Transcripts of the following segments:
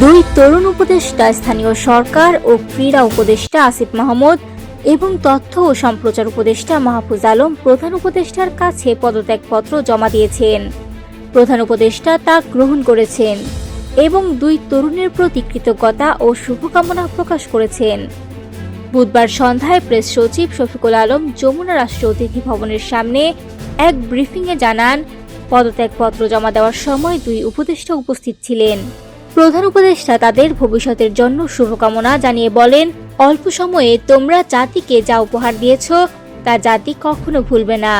দুই তরুণ উপদেষ্টা স্থানীয় সরকার ও ক্রীড়া উপদেষ্টা আসিফ মাহমুদ এবং তথ্য ও সম্প্রচার উপদেষ্টা মাহফুজ আলম প্রধান উপদেষ্টার কাছে পদত্যাগপত্র জমা দিয়েছেন। প্রধান উপদেষ্টা তা গ্রহণ করেছেন এবং দুই তরুণের প্রতি কৃতজ্ঞতা ও শুভকামনা প্রকাশ করেছেন। বুধবার সন্ধ্যায় প্রেস সচিব শফিকুল আলম যমুনা রাষ্ট্রীয় অতিথি ভবনের সামনে এক ব্রিফিংয়ে জানান, পদত্যাগপত্র জমা দেওয়ার সময় দুই উপদেষ্টা উপস্থিত ছিলেন। প্রধান উপদেষ্টা তাদের ভবিষ্যতের জন্য শুভকামনা জানিয়ে বলেন, অল্প সময়ে তোমরা জাতিকে যা উপহার দিয়েছ তা জাতি কখনো ভুলবে না।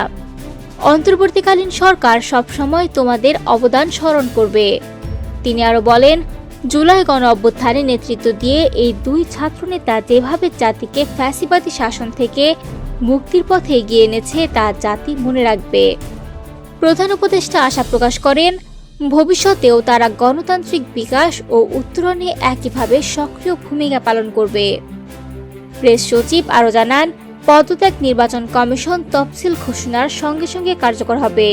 অন্তর্বর্তীকালীন সরকার সবসময় তোমাদের অবদান স্মরণ করবে। তিনি আরো বলেন, জুলাই গণ অভ্যুত্থানে নেতৃত্ব দিয়ে এই দুই ছাত্রনেতা যেভাবে জাতিকে ফ্যাসিবাদী শাসন থেকে মুক্তির পথে এগিয়ে এনেছে তা জাতি মনে রাখবে। প্রধান উপদেষ্টা আশা প্রকাশ করেন, ভবিষ্যতেও তারা গণতান্ত্রিক বিকাশ ও উত্তরণে একইভাবে সক্রিয় ভূমিকা পালন করবে। প্রেস সচিব আরও জানান, পদত্যাগ নির্বাচন কমিশন তফসিল ঘোষণার সঙ্গে সঙ্গে কার্যকর হবে।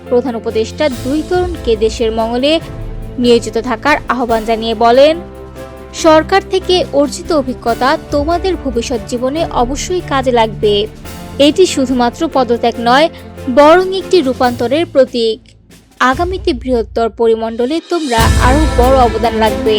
প্রধান উপদেষ্টা দুই তরুণকে দেশের মঙ্গলে নিয়োজিত থাকার আহ্বান জানিয়ে বলেন, সরকার থেকে অর্জিত অভিজ্ঞতা তোমাদের ভবিষ্যৎ জীবনে অবশ্যই কাজে লাগবে। এটি শুধুমাত্র পদত্যাগ নয়, বরং একটি রূপান্তরের প্রতীক। আগামীতে বৃহত্তর পরিমণ্ডলে তোমরা আরও বড় অবদান রাখবে।